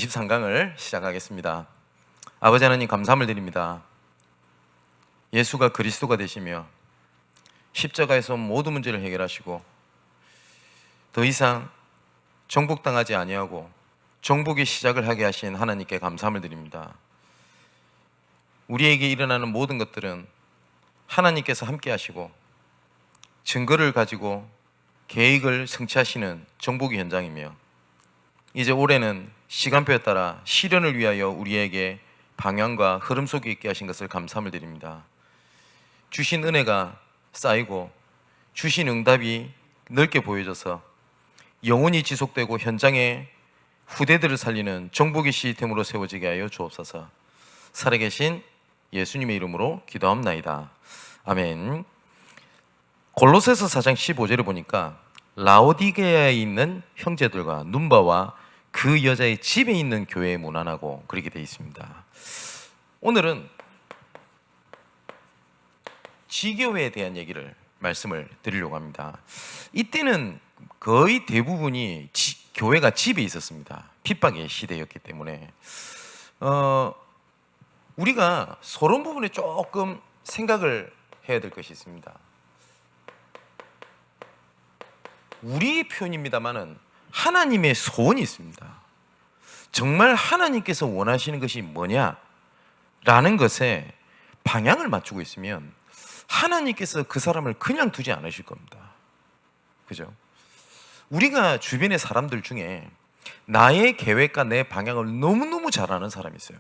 23강을 시작하겠습니다. 아버지 하나님 감사함을 드립니다. 예수가 그리스도가 되시며 십자가에서 모든 문제를 해결하시고 더 이상 정복당하지 아니하고 정복의 시작을 하게 하신 하나님께 감사함을 드립니다. 우리에게 일어나는 모든 것들은 하나님께서 함께 하시고 증거를 가지고 계획을 성취하시는 정복의 현장이며, 이제 올해는 시간표에 따라 실현을 위하여 우리에게 방향과 흐름 속에 있게 하신 것을 감사함을 드립니다. 주신 은혜가 쌓이고 주신 응답이 넓게 보여져서 영원히 지속되고 현장에 후대들을 살리는 정복의 시스템으로 세워지게 하여 주옵소서. 살아계신 예수님의 이름으로 기도합나이다. 아멘. 골로새서 4장 15절을 보니까 라오디게아에 있는 형제들과 눈바와 그 여자의 집에 있는 교회의 문안하고 그렇게 되어 있습니다. 오늘은 지교회에 대한 말씀을 드리려고 합니다. 이때는 거의 대부분이 교회가 집에 있었습니다. 핍박의 시대였기 때문에 우리가 서론 부분에 조금 생각을 해야 될 것이 있습니다. 우리의 표현입니다만은 하나님의 소원이 있습니다. 정말 하나님께서 원하시는 것이 뭐냐라는 것에 방향을 맞추고 있으면 하나님께서 그 사람을 그냥 두지 않으실 겁니다. 그죠? 우리가 주변의 사람들 중에 나의 계획과 내 방향을 너무너무 잘 아는 사람이 있어요.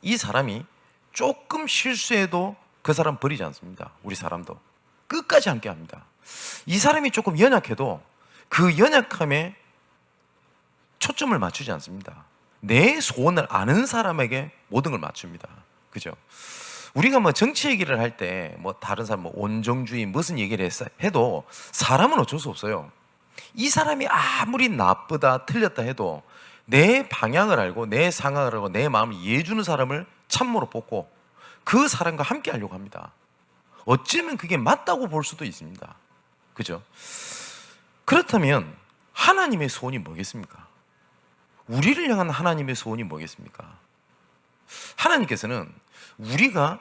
이 사람이 조금 실수해도 그 사람 버리지 않습니다. 우리 사람도 끝까지 함께 합니다. 이 사람이 조금 연약해도 그 연약함에 초점을 맞추지 않습니다. 내 소원을 아는 사람에게 모든 걸 맞춥니다. 그죠? 우리가 정치 얘기를 할 때 다른 사람 온정주의 무슨 얘기를 해도 사람은 어쩔 수 없어요. 이 사람이 아무리 나쁘다 틀렸다 해도 내 방향을 알고 내 상황을 알고 내 마음을 이해해주는 사람을 참모로 뽑고 그 사람과 함께 하려고 합니다. 어쩌면 그게 맞다고 볼 수도 있습니다. 그죠? 그렇다면 하나님의 소원이 뭐겠습니까? 우리를 향한 하나님의 소원이 뭐겠습니까? 하나님께서는 우리가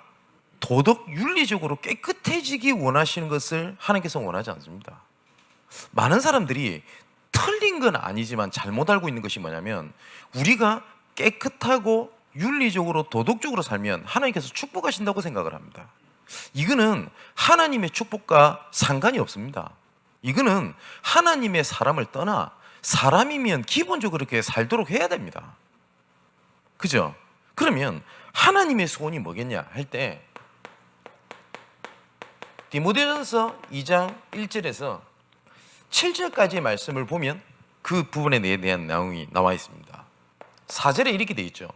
도덕 윤리적으로 깨끗해지기 원하시는 것을 하나님께서 원하지 않습니다. 많은 사람들이 틀린 건 아니지만 잘못 알고 있는 것이 뭐냐면, 우리가 깨끗하고 윤리적으로 도덕적으로 살면 하나님께서 축복하신다고 생각을 합니다. 이거는 하나님의 축복과 상관이 없습니다. 이거는 하나님의 사람을 떠나 사람이면 기본적으로 그렇게 살도록 해야 됩니다. 그죠? 그러면 하나님의 소원이 뭐겠냐 할 때 디모데전서 2장 1절에서 7절까지의 말씀을 보면 그 부분에 대한 내용이 나와 있습니다. 4절에 이렇게 되어 있죠.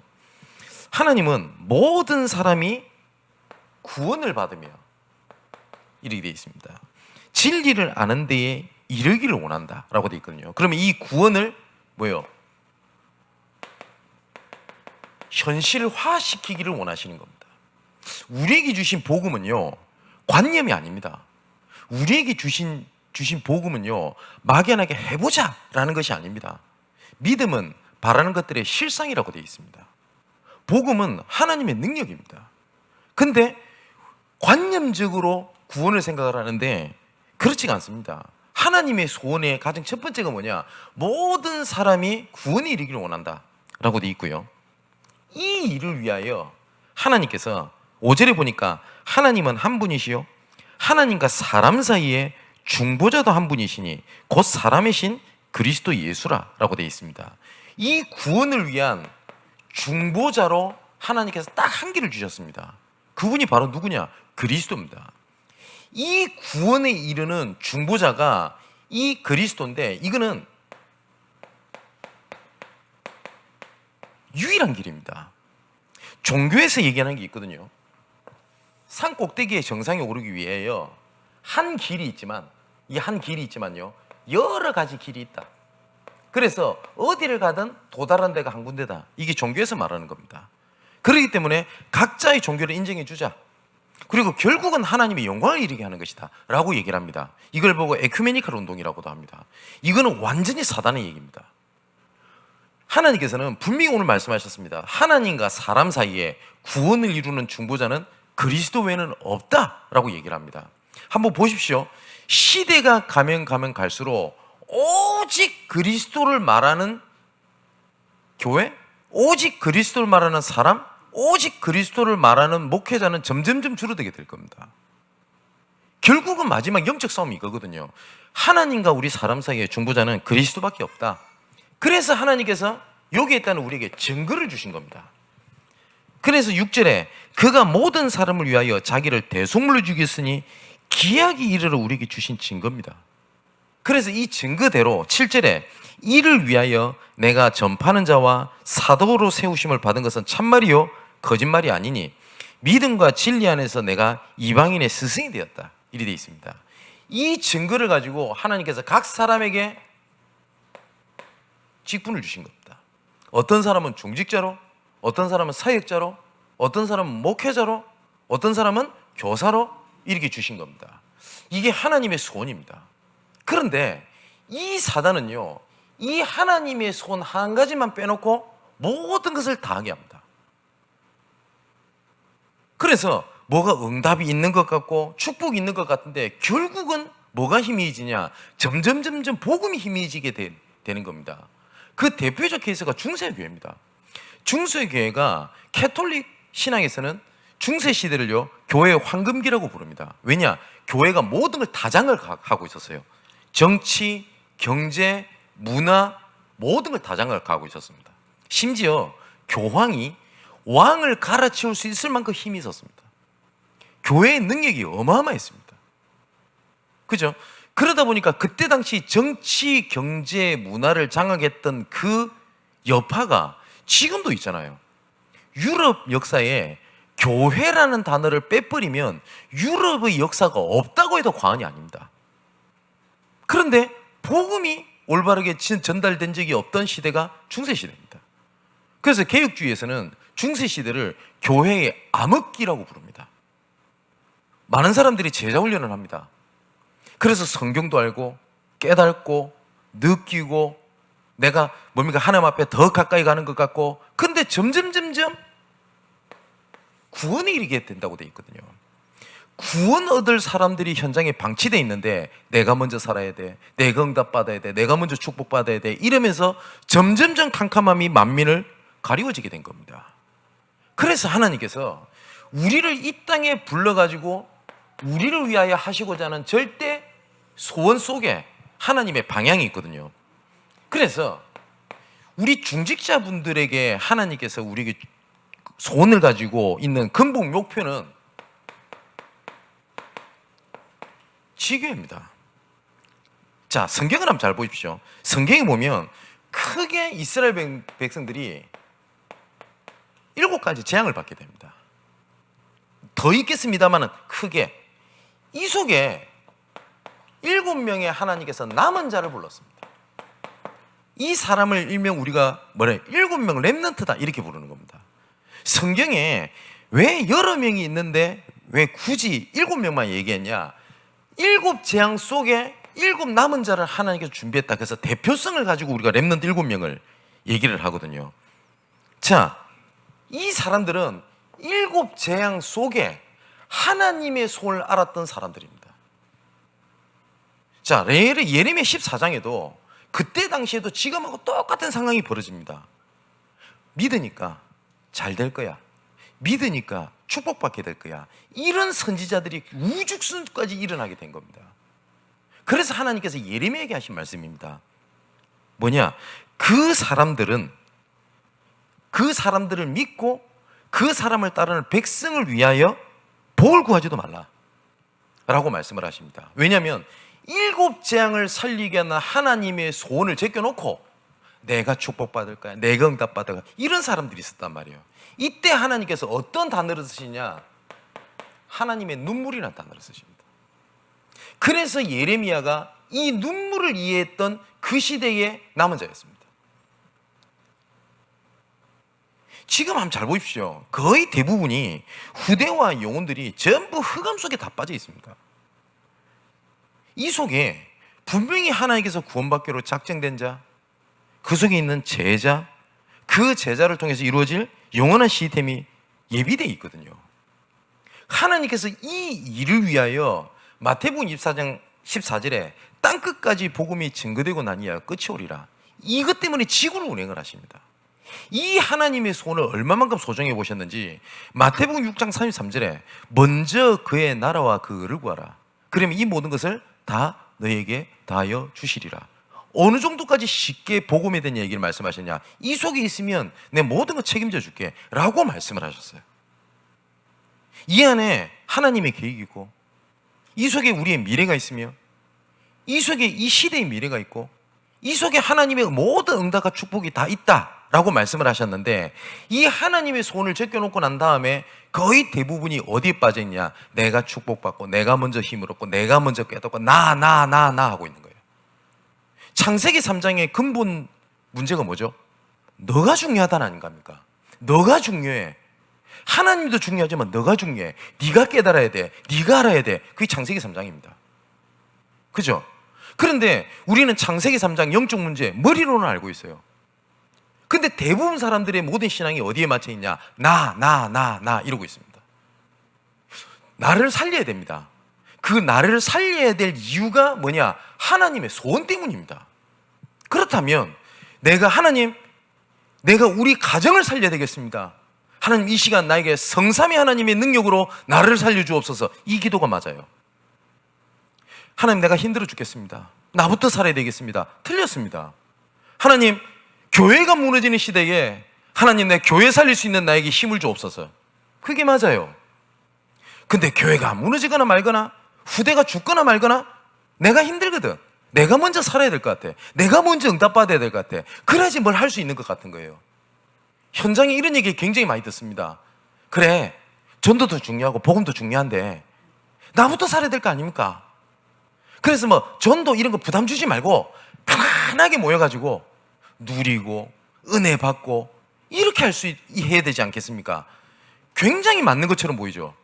하나님은 모든 사람이 구원을 받으며, 이렇게 되어 있습니다, 진리를 아는 데에 이르기를 원한다 라고 되어 있거든요. 그러면 이 구원을 현실화시키기를 원하시는 겁니다. 우리에게 주신 복음은요, 관념이 아닙니다. 우리에게 주신 복음은요, 막연하게 해보자 라는 것이 아닙니다. 믿음은 바라는 것들의 실상이라고 되어 있습니다. 복음은 하나님의 능력입니다. 근데 관념적으로 구원을 생각을 하는데 그렇지가 않습니다. 하나님의 소원의 가장 첫 번째가 뭐냐? 모든 사람이 구원에 이르기를 원한다 라고 되어 있고요, 이 일을 위하여 하나님께서 5절에 보니까 하나님은 한 분이시요 하나님과 사람 사이에 중보자도 한 분이시니 곧 사람이신 그리스도 예수라 라고 되어 있습니다. 이 구원을 위한 중보자로 하나님께서 딱 한 길을 주셨습니다. 그분이 바로 누구냐? 그리스도입니다. 이 구원에 이르는 중보자가 이 그리스도인데, 이거는 유일한 길입니다. 종교에서 얘기하는 게 있거든요. 산 꼭대기의 정상에 오르기 위해요, 한 길이 있지만, 이 한 길이 있지만요, 여러 가지 길이 있다. 그래서 어디를 가든 도달한 데가 한 군데다. 이게 종교에서 말하는 겁니다. 그렇기 때문에 각자의 종교를 인정해 주자. 그리고 결국은 하나님의 영광을 이루게 하는 것이다 라고 얘기를 합니다. 이걸 보고 에큐메니컬 운동이라고도 합니다. 이거는 완전히 사단의 얘기입니다. 하나님께서는 분명히 오늘 말씀하셨습니다. 하나님과 사람 사이에 구원을 이루는 중보자는 그리스도 외에는 없다라고 얘기를 합니다. 한번 보십시오. 시대가 가면 갈수록 오직 그리스도를 말하는 교회, 오직 그리스도를 말하는 사람, 오직 그리스도를 말하는 목회자는 점점점 줄어들게 될 겁니다. 결국은 마지막 영적 싸움이 이거거든요. 하나님과 우리 사람 사이의 중보자는 그리스도밖에 없다. 그래서 하나님께서 여기에 있다는 우리에게 증거를 주신 겁니다. 그래서 6절에 그가 모든 사람을 위하여 자기를 대속물로 죽였으니 기약이 이르러 우리에게 주신 증거입니다. 그래서 이 증거대로 7절에 이를 위하여 내가 전파하는 자와 사도로 세우심을 받은 것은 참말이요 거짓말이 아니니 믿음과 진리 안에서 내가 이방인의 스승이 되었다. 이리 되어 있습니다. 이 증거를 가지고 하나님께서 각 사람에게 직분을 주신 겁니다. 어떤 사람은 중직자로, 어떤 사람은 사역자로, 어떤 사람은 목회자로, 어떤 사람은 교사로 이렇게 주신 겁니다. 이게 하나님의 소원입니다. 그런데 이 사단은요, 이 하나님의 소원 한 가지만 빼놓고 모든 것을 다 하게 합니다. 그래서 뭐가 응답이 있는 것 같고 축복이 있는 것 같은데 결국은 뭐가 희미해지냐? 점점 복음이 희미해지게 되는 겁니다. 그 대표적 케이스가 중세교회입니다. 중세교회가 캐톨릭 신앙에서는 중세시대를요 교회의 황금기라고 부릅니다. 왜냐? 교회가 모든 걸 다 장악하고 있었어요. 정치, 경제, 문화 모든 걸 다 장악하고 있었습니다. 심지어 교황이 왕을 갈아치울 수 있을 만큼 힘이 있었습니다. 교회의 능력이 어마어마했습니다. 그죠? 그러다 보니까 그때 당시 정치, 경제, 문화를 장악했던 그 여파가 지금도 있잖아요. 유럽 역사에 교회라는 단어를 빼버리면 유럽의 역사가 없다고 해도 과언이 아닙니다. 그런데 복음이 올바르게 전달된 적이 없던 시대가 중세시대입니다. 그래서 개혁주의에서는 중세시대를 교회의 암흑기라고 부릅니다. 많은 사람들이 제자훈련을 합니다. 그래서 성경도 알고 깨닫고 느끼고 내가 하나님 앞에 더 가까이 가는 것 같고, 그런데 점점 구원에 이르게 된다고 돼 있거든요. 구원 얻을 사람들이 현장에 방치되어 있는데 내가 먼저 살아야 돼, 내가 응답받아야 돼, 내가 먼저 축복받아야 돼, 이러면서 점점 캄캄함이 만민을 가리워지게 된 겁니다. 그래서 하나님께서 우리를 이 땅에 불러가지고 우리를 위하여 하시고자 하는 절대 소원 속에 하나님의 방향이 있거든요. 그래서 우리 중직자분들에게 하나님께서 우리에게 소원을 가지고 있는 근본 목표는 지교입니다. 자, 성경을 한번 잘 보십시오. 성경에 보면 크게 이스라엘 백성들이 7가지 재앙을 받게 됩니다. 더 있겠습니다만은 크게 이 속에 7명의 하나님께서 남은 자를 불렀습니다. 이 사람을 일명 우리가 7명 렘넌트다 이렇게 부르는 겁니다. 성경에 왜 여러 명이 있는데 왜 굳이 7명만 얘기했냐? 7재앙 속에 7 남은 자를 하나님께서 준비했다. 그래서 대표성을 가지고 우리가 렘넌트 7명을 얘기를 하거든요. 자, 이 사람들은 7재앙 속에 하나님의 손을 알았던 사람들입니다. 자, 예레미야 14장에도 그때 당시에도 지금하고 똑같은 상황이 벌어집니다. 믿으니까 잘 될 거야, 믿으니까 축복받게 될 거야, 이런 선지자들이 우죽순까지 일어나게 된 겁니다. 그래서 하나님께서 예레미야에게 하신 말씀입니다. 뭐냐? 그 사람들을 믿고 그 사람을 따르는 백성을 위하여 복을 구하지도 말라 라고 말씀을 하십니다. 왜냐하면 7재앙을 살리게 하는 하나님의 소원을 제껴놓고 내가 축복받을 거야, 내가 응답받을 거야, 이런 사람들이 있었단 말이에요. 이때 하나님께서 어떤 단어를 쓰시냐? 하나님의 눈물이라는 단어를 쓰십니다. 그래서 예레미야가 이 눈물을 이해했던 그 시대의 남은 자였습니다. 지금 한번 잘 보십시오. 거의 대부분이 후대와 영혼들이 전부 흑암 속에 다 빠져 있습니다. 이 속에 분명히 하나님께서 구원받기로 작정된 자, 그 속에 있는 제자, 그 제자를 통해서 이루어질 영원한 시스템이 예비되어 있거든요. 하나님께서 이 일을 위하여 마태복음 24장 14절에 땅끝까지 복음이 증거되고 나니야 끝이 오리라. 이것 때문에 지구를 운행을 하십니다. 이 하나님의 손을 얼마만큼 소중해 보셨는지 마태복음 6장 33절에 먼저 그의 나라와 그 의를 구하라. 그러면 이 모든 것을 다 너에게 다하여 주시리라. 어느 정도까지 쉽게 복음에 대한 얘기를 말씀하셨냐? 이 속에 있으면 내 모든 걸 책임져 줄게 라고 말씀을 하셨어요. 이 안에 하나님의 계획이 있고, 이 속에 우리의 미래가 있으며, 이 속에 이 시대의 미래가 있고, 이 속에 하나님의 모든 응답과 축복이 다 있다라고 말씀을 하셨는데, 이 하나님의 손을 제껴놓고 난 다음에 거의 대부분이 어디에 빠져있냐? 내가 축복받고, 내가 먼저 힘을 얻고, 내가 먼저 깨닫고, 나 하고 있는 거예요. 창세기 3장의 근본 문제가 뭐죠? 너가 중요하다는 아닌갑니까? 너가 중요해. 하나님도 중요하지만 너가 중요해. 네가 깨달아야 돼. 네가 알아야 돼. 그게 창세기 3장입니다. 그죠? 그런데 우리는 창세기 3장 영적 문제 머리로는 알고 있어요. 근데 대부분 사람들의 모든 신앙이 어디에 맞춰 있냐? 나 이러고 있습니다. 나를 살려야 됩니다. 그 나를 살려야 될 이유가 뭐냐? 하나님의 소원 때문입니다. 그렇다면 하나님, 내가 우리 가정을 살려야 되겠습니다. 하나님, 이 시간 나에게 성삼위 하나님의 능력으로 나를 살려주옵소서. 이 기도가 맞아요. 하나님, 내가 힘들어 죽겠습니다. 나부터 살아야 되겠습니다. 틀렸습니다. 하나님, 교회가 무너지는 시대에 하나님, 내 교회 살릴 수 있는 나에게 힘을 주옵소서. 그게 맞아요. 근데 교회가 무너지거나 말거나 후대가 죽거나 말거나 내가 힘들거든. 내가 먼저 살아야 될 것 같아. 내가 먼저 응답받아야 될 것 같아. 그래야지 뭘 할 수 있는 것 같은 거예요. 현장에 이런 얘기 굉장히 많이 듣습니다. 그래, 전도도 중요하고 복음도 중요한데 나부터 살아야 될 거 아닙니까? 그래서 전도 이런 거 부담 주지 말고 편안하게 모여가지고 누리고 은혜 받고 이렇게 해야 되지 않겠습니까? 굉장히 맞는 것처럼 보이죠?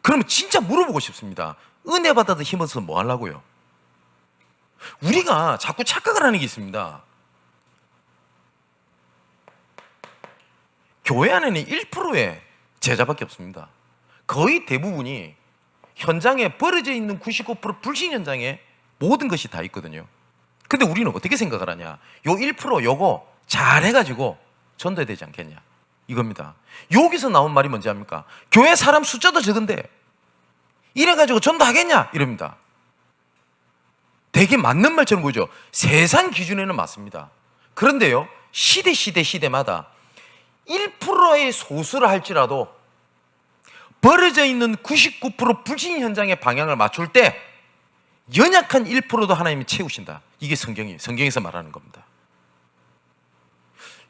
그러면 진짜 물어보고 싶습니다. 은혜 받아도 힘없어서 뭐 하려고요? 우리가 자꾸 착각을 하는 게 있습니다. 교회 안에는 1%의 제자밖에 없습니다. 거의 대부분이 현장에 벌어져 있는 99% 불신 현장에 모든 것이 다 있거든요. 근데 우리는 어떻게 생각을 하냐? 요 1% 요거 잘 해가지고 전도해야 되지 않겠냐? 이겁니다. 여기서 나온 말이 뭔지 압니까? 교회 사람 숫자도 적은데 이래가지고 전도하겠냐? 이럽니다. 되게 맞는 말처럼 보이죠? 세상 기준에는 맞습니다. 그런데요, 시대마다 1%의 소수를 할지라도 벌어져 있는 99% 불신 현장의 방향을 맞출 때 연약한 1%도 하나님이 채우신다. 이게 성경에서 말하는 겁니다.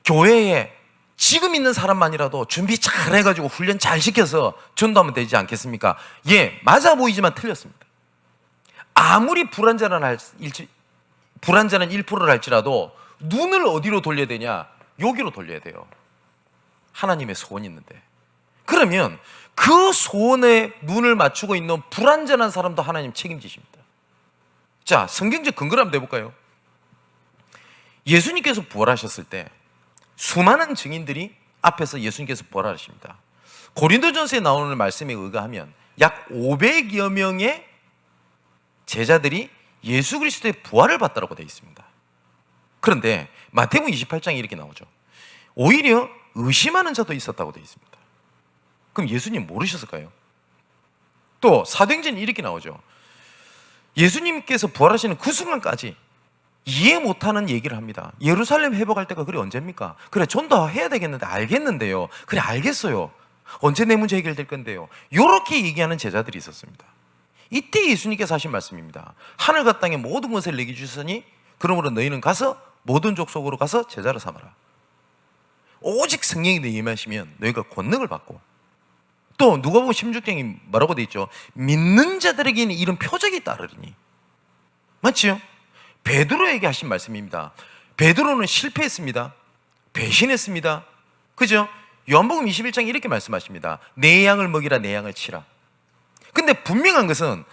교회에 지금 있는 사람만이라도 준비 잘 해가지고 훈련 잘 시켜서 전도하면 되지 않겠습니까? 예, 맞아 보이지만 틀렸습니다. 아무리 불완전한 1%를 할지라도 눈을 어디로 돌려야 되냐? 여기로 돌려야 돼요. 하나님의 소원이 있는데. 그러면 그 소원에 눈을 맞추고 있는 불완전한 사람도 하나님 책임지십니다. 자, 성경적 근거를 한번 내볼까요? 예수님께서 부활하셨을 때 수많은 증인들이 앞에서 예수님께서 부활하십니다. 고린도전서에 나오는 말씀에 의하면 약 500여 명의 제자들이 예수 그리스도의 부활을 봤다고 되어 있습니다. 그런데 마태복음 28장에 이렇게 나오죠. 오히려 의심하는 자도 있었다고 되어 있습니다. 그럼 예수님 모르셨을까요? 또 사도행전에 이렇게 나오죠. 예수님께서 부활하시는 그 순간까지 이해 못하는 얘기를 합니다. 예루살렘 회복할 때가 그래 언제입니까? 그래 전도해야 되겠는데 알겠는데요. 그래 알겠어요. 언제 내 문제 해결될 건데요. 이렇게 얘기하는 제자들이 있었습니다. 이때 예수님께서 하신 말씀입니다. 하늘과 땅의 모든 것을 내게 주셨으니 그러므로 너희는 가서 모든 족속으로 가서 제자를 삼아라. 오직 성령이 너희 임하시면 너희가 권능을 받고, 또 누가복음 16장이 뭐라고 돼 있죠? 믿는 자들에게는 이런 표적이 따르리니. 맞지요? 베드로에게 하신 말씀입니다. 베드로는 실패했습니다. 배신했습니다. 그죠? 요한복음 21장에 이렇게 말씀하십니다. 내 양을 먹이라, 내 양을 치라. 근데 분명한 것은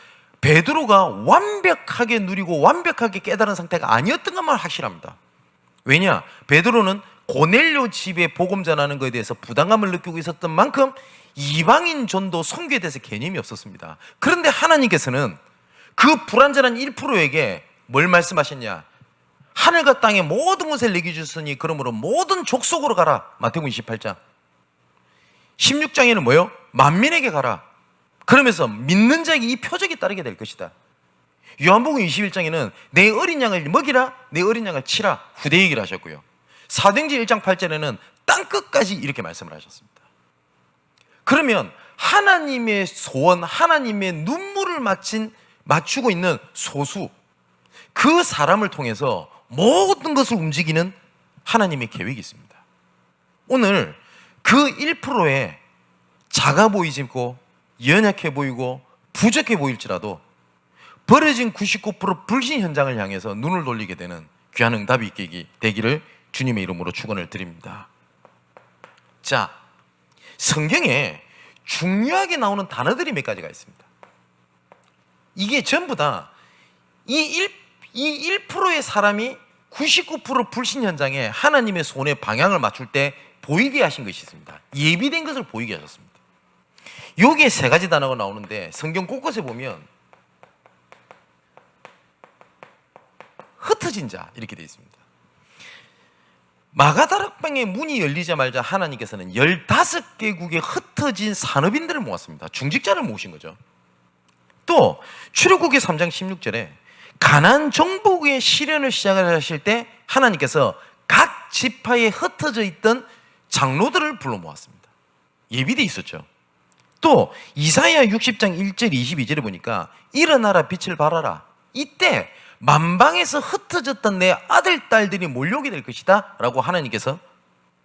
베드로가 완벽하게 누리고 완벽하게 깨달은 상태가 아니었던 것만 확실합니다. 왜냐? 베드로는 고넬료 집에 복음 전하는 것에 대해서 부담감을 느끼고 있었던 만큼 이방인 전도 선교에 대해서 개념이 없었습니다. 그런데 하나님께서는 그 불완전한 1%에게 뭘 말씀하셨냐? 하늘과 땅의 모든 것을 내게 주셨으니 그러므로 모든 족속으로 가라. 마태복음 28장 16장에는 뭐요? 만민에게 가라. 그러면서 믿는 자에게 이 표적이 따르게 될 것이다. 요한복음 21장에는 내 어린 양을 먹이라, 내 어린 양을 치라, 후대 얘기를 하셨고요. 사도행전 1장 8절에는 땅끝까지 이렇게 말씀을 하셨습니다. 그러면 하나님의 소원, 하나님의 눈물을 맞추고 있는 소수, 그 사람을 통해서 모든 것을 움직이는 하나님의 계획이 있습니다. 오늘 그 1%에 작아 보이고 연약해 보이고 부족해 보일지라도 버려진 99% 불신 현장을 향해서 눈을 돌리게 되는 귀한 응답이 되기를 주님의 이름으로 축원을 드립니다. 자, 성경에 중요하게 나오는 단어들이 몇 가지가 있습니다. 이게 전부 다 이 1%의 사람이 99% 불신 현장에 하나님의 손에 방향을 맞출 때 보이게 하신 것이 있습니다. 예비된 것을 보이게 하셨습니다. 여기에 세 가지 단어가 나오는데 성경 곳곳에 보면 흩어진 자 이렇게 되어 있습니다. 마가다락방의 문이 열리자마자 하나님께서는 15개국의 흩어진 산업인들을 모았습니다. 중직자를 모으신 거죠. 또 출애굽기 3장 16절에 가나안 정복의 시련을 시작을 하실 때 하나님께서 각 지파에 흩어져 있던 장로들을 불러 모았습니다. 예비돼 있었죠. 또 이사야 60장 1절 22절에 보니까 일어나라 빛을 발하라. 이때 만방에서 흩어졌던 내 아들 딸들이 몰려오게 될 것이다 라고 하나님께서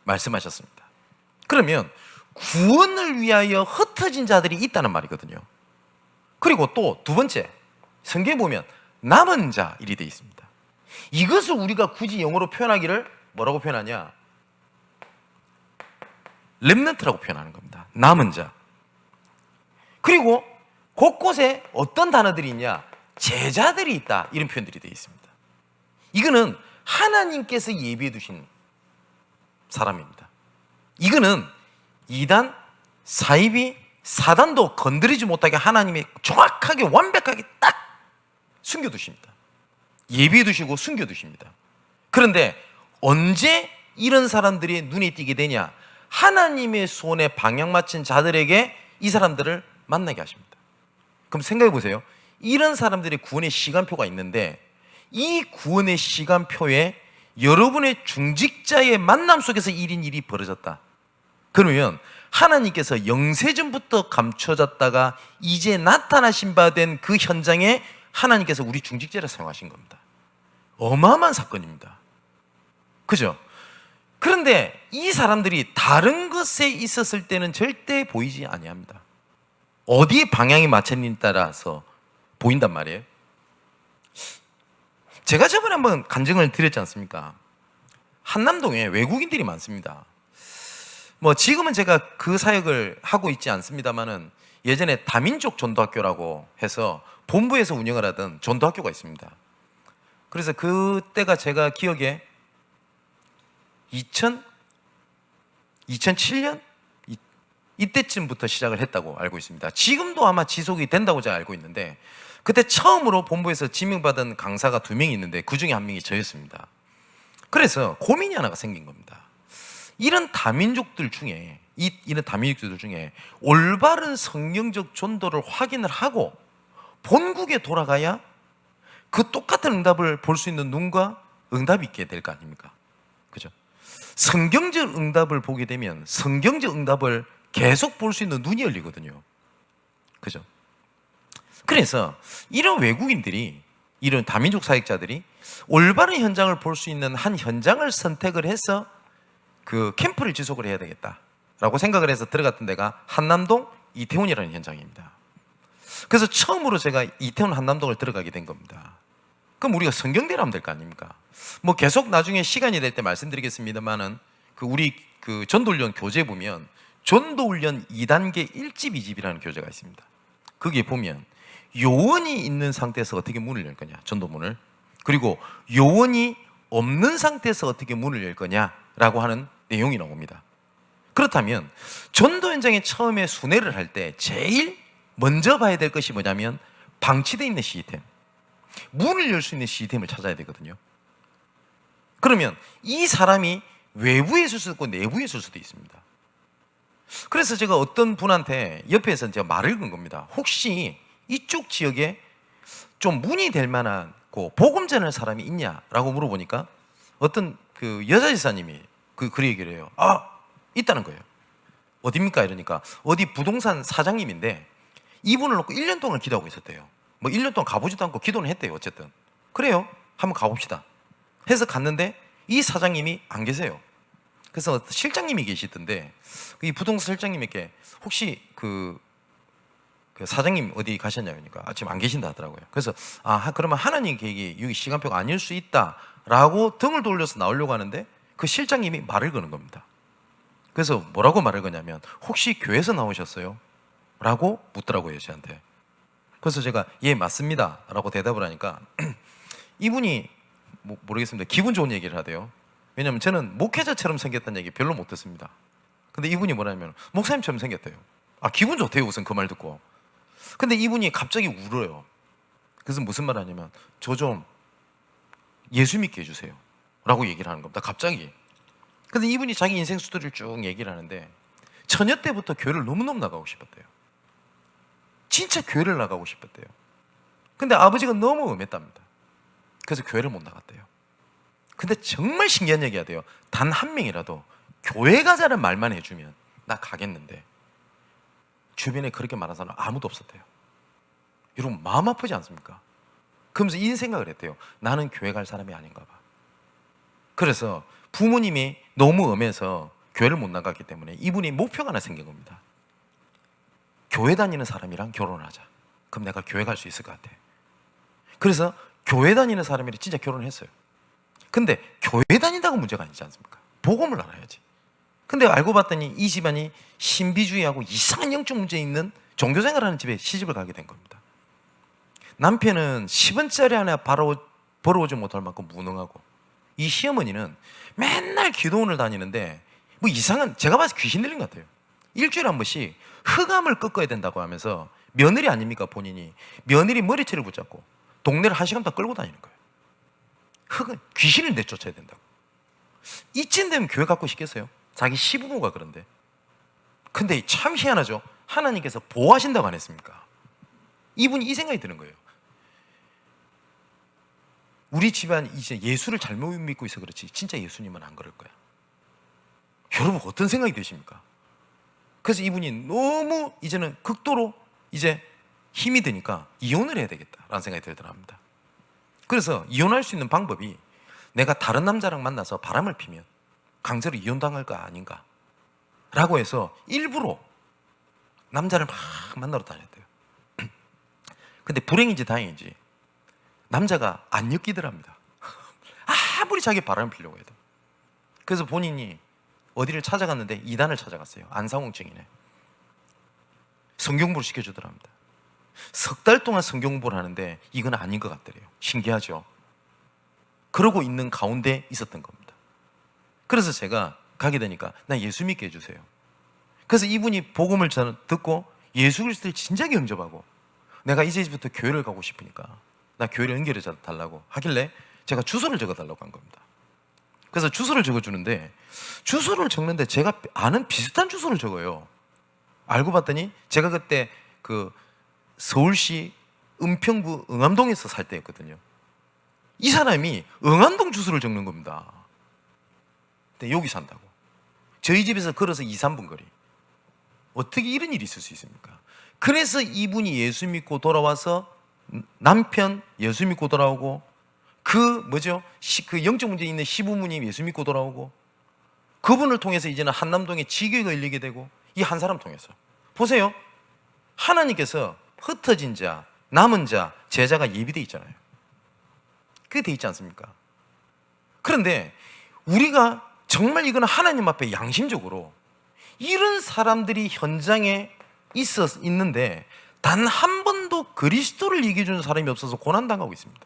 말씀하셨습니다. 그러면 구원을 위하여 흩어진 자들이 있다는 말이거든요. 그리고 또 두 번째, 성경에 보면 남은 자 이리 되어 있습니다. 이것을 우리가 굳이 영어로 표현하기를 뭐라고 표현하냐? 렘넌트라고 표현하는 겁니다. 남은 자. 그리고 곳곳에 어떤 단어들이 있냐? 제자들이 있다. 이런 표현들이 되어 있습니다. 이거는 하나님께서 예비해 두신 사람입니다. 이거는 이단, 사이비, 사단도 건드리지 못하게 하나님이 정확하게 완벽하게 딱 숨겨두십니다. 예비해 두시고 숨겨두십니다. 그런데 언제 이런 사람들이 눈에 띄게 되냐? 하나님의 손에 방향 맞춘 자들에게 이 사람들을 만나게 하십니다. 그럼 생각해 보세요. 이런 사람들의 구원의 시간표가 있는데 이 구원의 시간표에 여러분의 중직자의 만남 속에서 일이 벌어졌다. 그러면 하나님께서 영세전부터 감춰졌다가 이제 나타나신 바 된 그 현장에 하나님께서 우리 중직자를 사용하신 겁니다. 어마어마한 사건입니다. 그죠? 그런데 이 사람들이 다른 것에 있었을 때는 절대 보이지 아니합니다. 어디에 방향이 맞췄느냐에 따라서 보인단 말이에요. 제가 저번에 한번 간증을 드렸지 않습니까? 한남동에 외국인들이 많습니다. 뭐 지금은 제가 그 사역을 하고 있지 않습니다만은 예전에 다민족 전도학교라고 해서 본부에서 운영을 하던 전도학교가 있습니다. 그래서 그때가 제가 기억에 2007년? 이때쯤부터 시작을 했다고 알고 있습니다. 지금도 아마 지속이 된다고 제가 알고 있는데 그때 처음으로 본부에서 지명받은 강사가 2명이 있는데 그 중에 1명이 저였습니다. 그래서 고민이 하나가 생긴 겁니다. 이런 다민족들 중에 올바른 성경적 전도를 확인을 하고 본국에 돌아가야 그 똑같은 응답을 볼 수 있는 눈과 응답이 있게 될 거 아닙니까? 그죠? 성경적 응답을 보게 되면 성경적 응답을 계속 볼 수 있는 눈이 열리거든요. 그죠? 그래서 이런 외국인들이, 이런 다민족 사역자들이 올바른 현장을 볼 수 있는 한 현장을 선택을 해서 그 캠프를 지속을 해야 되겠다라고 생각을 해서 들어갔던 데가 한남동 이태원이라는 현장입니다. 그래서 처음으로 제가 이태원 한남동을 들어가게 된 겁니다. 그럼 우리가 성경대로 하면 될 거 아닙니까? 뭐 계속 나중에 시간이 될 때 말씀드리겠습니다만은 우리 전도훈련 교재 보면 전도훈련 2단계 1집 2집이라는 교재가 있습니다. 거기에 보면 요원이 있는 상태에서 어떻게 문을 열 거냐, 전도문을. 그리고 요원이 없는 상태에서 어떻게 문을 열 거냐라는 라고 하는 내용이 나옵니다. 그렇다면 전도 현장에 처음에 순회를 할 때 제일 먼저 봐야 될 것이 뭐냐면 방치되어 있는 시스템, 문을 열 수 있는 시스템을 찾아야 되거든요. 그러면 이 사람이 외부에 있을 수도 있고 내부에 있을 수도 있습니다. 그래서 제가 어떤 분한테 옆에서 제가 말을 건 겁니다. 혹시 이쪽 지역에 좀 문이 될 만한 복음 전할 사람이 있냐라고 물어보니까 어떤 그 여자 지사님이 그 얘기를 해요. 있다는 거예요. 어디입니까? 이러니까 어디 부동산 사장님인데 이분을 놓고 1년 동안 기도하고 있었대요. 뭐 1년 동안 가보지도 않고 기도는 했대요. 어쨌든 그래요. 한번 가봅시다 해서 갔는데 이 사장님이 안 계세요. 그래서 실장님이 계시던데 이 부동산 실장님에게 혹시 그 사장님 어디 가셨냐 그러니까 지금 안 계신다 하더라고요. 그래서 그러면 하나님 계획이 여기 시간표가 아닐 수 있다라고 등을 돌려서 나오려고 하는데 그 실장님이 말을 거는 겁니다. 그래서 뭐라고 말을 거냐면 혹시 교회에서 나오셨어요? 라고 묻더라고요, 저한테. 그래서 제가 예 맞습니다 라고 대답을 하니까 이분이 모르겠습니다. 기분 좋은 얘기를 하대요. 왜냐하면 저는 목회자처럼 생겼다는 얘기 별로 못 듣습니다. 근데 이분이 뭐냐면 목사님처럼 생겼대요. 기분 좋대요 우선 그 말 듣고. 근데 이분이 갑자기 울어요. 그래서 무슨 말 하냐면 저 좀 예수 믿게 해주세요 라고 얘기를 하는 겁니다. 갑자기. 근데 이분이 자기 인생 스토리를 쭉 얘기를 하는데 처녀 때부터 교회를 너무너무 나가고 싶었대요. 진짜 교회를 나가고 싶었대요. 근데 아버지가 너무 음했답니다. 그래서 교회를 못 나갔대요. 근데 정말 신기한 얘기가 돼요. 단 한 명이라도 교회 가자는 말만 해주면 나 가겠는데 주변에 그렇게 말하는 사람 아무도 없었대요. 여러분 마음 아프지 않습니까? 그러면서 이 생각을 했대요. 나는 교회 갈 사람이 아닌가 봐. 그래서 부모님이 너무 엄해서 교회를 못 나갔기 때문에 이분이 목표가 하나 생긴 겁니다. 교회 다니는 사람이랑 결혼하자. 그럼 내가 교회 갈 수 있을 것 같아. 그래서 교회 다니는 사람이랑 진짜 결혼을 했어요. 근데 교회 다닌다고 문제가 아니지 않습니까? 복음을 알아야지. 근데 알고 봤더니 이 집안이 신비주의하고 이상한 영적 문제 있는 종교생활하는 집에 시집을 가게 된 겁니다. 남편은 10원짜리 하나 벌어오지 못할 만큼 무능하고 이 시어머니는 맨날 기도원을 다니는데 뭐 이상한, 제가 봐서 귀신 들린 것 같아요. 일주일에 한 번씩 흑암을 꺾어야 된다고 하면서 며느리 아닙니까 본인이. 며느리 머리채를 붙잡고 동네를 1시간 동안 끌고 다니는 거예요. 귀신을 내쫓아야 된다고. 이쯤 되면 교회 갖고 싶겠어요? 자기 시부모가 그런데. 근데 참 희한하죠. 하나님께서 보호하신다고 안 했습니까? 이분이 이 생각이 드는 거예요. 우리 집안 이제 예수를 잘못 믿고 있어 그렇지 진짜 예수님은 안 그럴 거야. 여러분 어떤 생각이 드십니까? 그래서 이분이 너무 이제는 극도로 이제 힘이 드니까 이혼을 해야 되겠다라는 생각이 들더랍니다. 그래서 이혼할 수 있는 방법이 내가 다른 남자랑 만나서 바람을 피면 강제로 이혼당할 거 아닌가 라고 해서 일부러 남자를 막 만나러 다녔대요. 근데 불행인지 다행인지 남자가 안 엮이더랍니다. 아무리 자기 바람을 피려고 해도. 그래서 본인이 어디를 찾아갔는데 이단을 찾아갔어요. 안상홍증이네. 성경부를 시켜주더랍니다. 석 달 동안 성경부를 하는데 이건 아닌 것 같더래요. 신기하죠? 그러고 있는 가운데 있었던 겁니다. 그래서 제가 가게 되니까 나 예수 믿게 해주세요. 그래서 이분이 복음을 듣고 예수 그리스도를 진작에 영접하고 내가 이제부터 교회를 가고 싶으니까 나 교회를 연결해 달라고 하길래 제가 주소를 적어달라고 한 겁니다. 그래서 주소를 적어주는데 주소를 적는데 제가 아는 비슷한 주소를 적어요. 알고 봤더니 제가 그때 그 서울시 은평구 응암동에서 살 때였거든요. 이 사람이 응암동 주소를 적는 겁니다. 근데 여기 산다고. 저희 집에서 걸어서 2, 3분 거리. 어떻게 이런 일이 있을 수 있습니까? 그래서 이분이 예수 믿고 돌아와서 남편 예수 믿고 돌아오고 그 영적 문제 있는 시부모님 예수 믿고 돌아오고 그분을 통해서 이제는 한남동에 지교가 열리게 되고 이 한 사람 통해서 보세요. 하나님께서 흩어진 자, 남은 자, 제자가 예비되어 있잖아요. 그게 돼 있지 않습니까? 그런데 우리가 정말 이거는 하나님 앞에 양심적으로 이런 사람들이 현장에 있는데 단 한 번도 그리스도를 얘기해 주는 사람이 없어서 고난당하고 있습니다.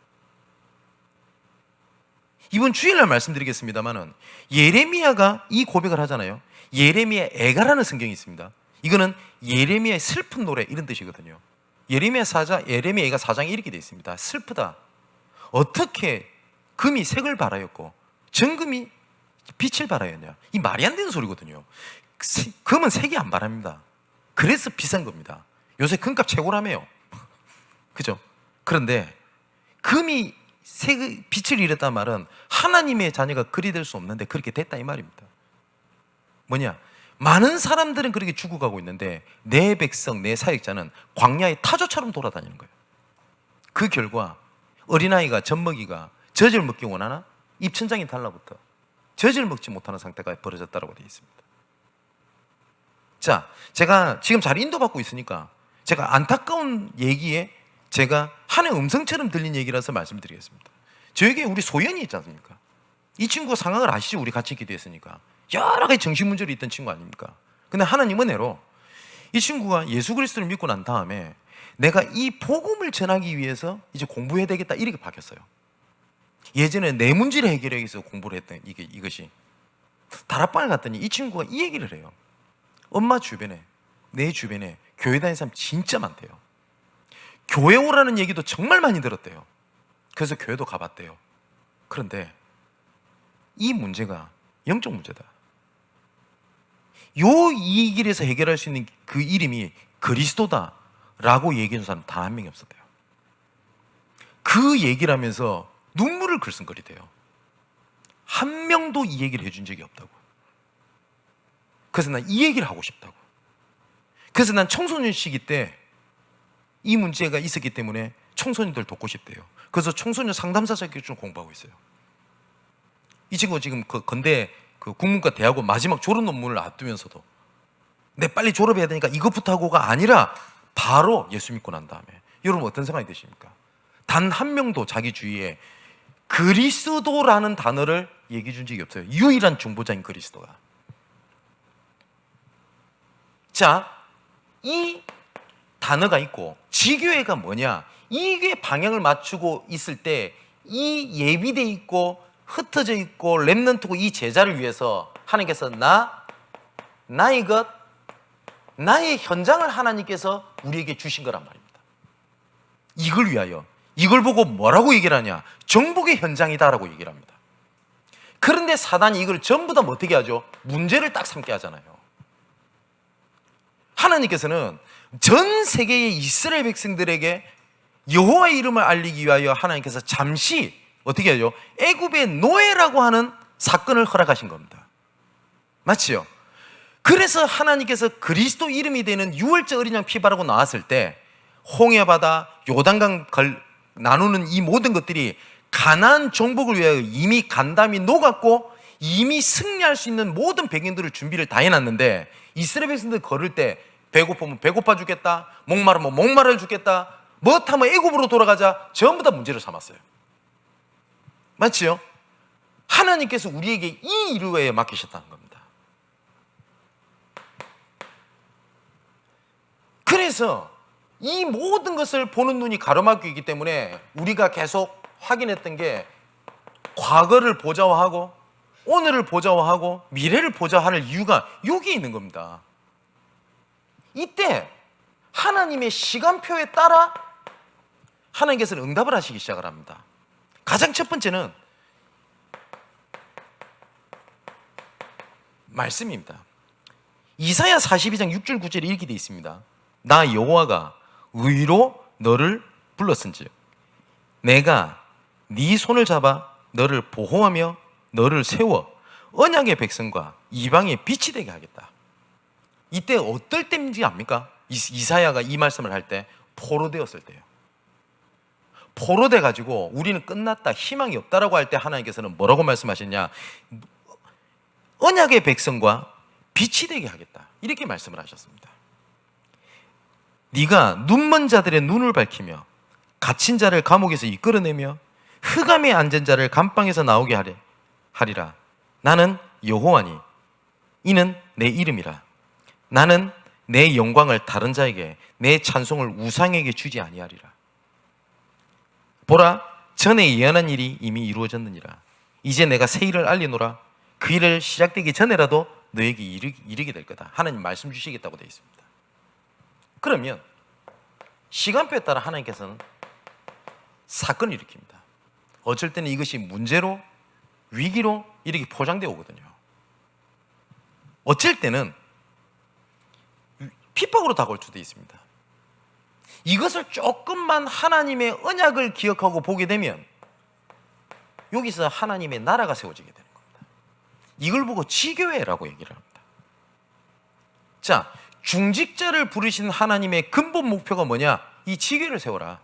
이번 주일날 말씀드리겠습니다만은 예레미야가 이 고백을 하잖아요. 예레미야 애가라는 성경이 있습니다. 이거는 예레미야의 슬픈 노래 이런 뜻이거든요. 예레미야 애가 4장에 이렇게 되어 있습니다. 슬프다. 어떻게 금이 색을 발하였고 정금이 빛을 발하였냐. 이 말이 안 되는 소리거든요. 금은 색이 안 발합니다. 그래서 비싼 겁니다. 요새 금값 최고라며요. 그죠? 그런데 금이 빛을 잃었단 말은 하나님의 자녀가 그리 될 수 없는데 그렇게 됐다 이 말입니다. 뭐냐? 많은 사람들은 그렇게 죽어가고 있는데 내 백성, 내 사역자는 광야의 타조처럼 돌아다니는 거예요. 그 결과 어린아이가 젖먹이가 젖을 먹기 원하나 입천장이 달라붙어 젖을 먹지 못하는 상태가 벌어졌다고 되어 있습니다. 자, 제가 지금 잘 인도받고 있으니까 제가 안타까운 얘기에 제가 하나의 음성처럼 들린 얘기라서 말씀드리겠습니다. 저에게 우리 소연이 있지 않습니까? 이 친구 상황을 아시죠? 우리 같이 기도했으니까. 여러 가지 정신 문제로 있던 친구 아닙니까? 근데 하나님 은혜로 이 친구가 예수 그리스도를 믿고 난 다음에 내가 이 복음을 전하기 위해서 이제 공부해야 되겠다 이렇게 바뀌었어요. 예전에 내 문제를 해결하기 위해서 공부를 했던 이것이 다락방을 갔더니 이 친구가 이 얘기를 해요. 엄마 주변에, 내 주변에 교회 다니는 사람 진짜 많대요. 교회 오라는 얘기도 정말 많이 들었대요. 그래서 교회도 가봤대요. 그런데 이 문제가 영적 문제다. 이 길에서 해결할 수 있는 그 이름이 그리스도다 라고 얘기하는 사람 단 한 명이 없었대요. 그 얘기를 하면서 눈물을 글썽거리대요. 한 명도 이 얘기를 해준 적이 없다고. 그래서 난 이 얘기를 하고 싶다고. 그래서 난 청소년 시기 때 이 문제가 있었기 때문에 청소년들 돕고 싶대요. 그래서 청소년 상담사 자격증 좀 공부하고 있어요. 이 친구가 지금 그 건대 국문과 대학원 마지막 졸업 논문을 앞두면서도 내 빨리 졸업해야 되니까 이것부터 하고가 아니라 바로 예수 믿고 난 다음에 여러분 어떤 생각이 드십니까? 단 한 명도 자기 주위에 그리스도라는 단어를 얘기해 준 적이 없어요. 유일한 중보자인 그리스도가. 자, 이 단어가 있고 지교회가 뭐냐? 이게 방향을 맞추고 있을 때 이 예비돼 있고 흩어져 있고 렘넌트고 이 제자를 위해서 하나님께서 나의 것, 나의 현장을 하나님께서 우리에게 주신 거란 말입니다. 이걸 위하여 이걸 보고 뭐라고 얘기를 하냐? 정복의 현장이다라고 얘기를 합니다. 그런데 사단이 이걸 전부 다 어떻게 하죠? 문제를 딱 삼게 하잖아요. 하나님께서는 전 세계의 이스라엘 백성들에게 여호와의 이름을 알리기 위하여 하나님께서 잠시 어떻게 하죠? 애굽의 노예라고 하는 사건을 허락하신 겁니다. 맞지요? 그래서 하나님께서 그리스도 이름이 되는 유월절 어린 양 피 바르고 나왔을 때 홍해바다, 요단강 나누는 이 모든 것들이 가나안 정복을 위하여 이미 간담이 녹았고 이미 승리할 수 있는 모든 백인들을 준비를 다 해놨는데 이스라엘 백성들 걸을 때 배고프면 배고파 죽겠다, 목마르면 목마르 죽겠다, 못하면 애굽으로 돌아가자, 전부 다 문제를 삼았어요. 맞지요? 하나님께서 우리에게 이 일에 맡기셨다는 겁니다. 그래서 이 모든 것을 보는 눈이 가로막히기 때문에 우리가 계속 확인했던 게 과거를 보좌화하고 오늘을 보좌화하고 미래를 보좌화할 이유가 여기 있는 겁니다. 이때 하나님의 시간표에 따라 하나님께서는 응답을 하시기 시작을 합니다. 가장 첫 번째는 말씀입니다. 이사야 42장 6절 9절에 이렇게 되어 있습니다. 나 여호와가 의로 너를 불렀은즉 내가 네 손을 잡아 너를 보호하며 너를 세워 언약의 백성과 이방의 빛이 되게 하겠다. 이때 어떨 때인지 압니까? 이사야가 이 말씀을 할 때 포로되었을 때예요. 포로돼 가지고 우리는 끝났다, 희망이 없다라고 할 때 하나님께서는 뭐라고 말씀하셨냐? 언약의 백성과 빛이 되게 하겠다, 이렇게 말씀을 하셨습니다. 네가 눈먼 자들의 눈을 밝히며 갇힌 자를 감옥에서 이끌어내며 흑암에 앉은 자를 감방에서 나오게 하리라. 나는 여호와니 이는 내 이름이라. 나는 내 영광을 다른 자에게, 내 찬송을 우상에게 주지 아니하리라. 보라, 전에 예언한 일이 이미 이루어졌느니라. 이제 내가 새 일을 알리노라. 그 일을 시작되기 전에라도 너에게 이르게 될 거다. 하나님 말씀 주시겠다고 되어 있습니다. 그러면 시간표에 따라 하나님께서는 사건을 일으킵니다. 어쩔 때는 이것이 문제로, 위기로 이렇게 포장되어 오거든요. 어쩔 때는 핍박으로 다가올 수도 있습니다. 이것을 조금만 하나님의 언약을 기억하고 보게 되면 여기서 하나님의 나라가 세워지게 되는 겁니다. 이걸 보고 지교회라고 얘기를 합니다. 자, 중직자를 부르신 하나님의 근본 목표가 뭐냐? 이 지교회를 세워라.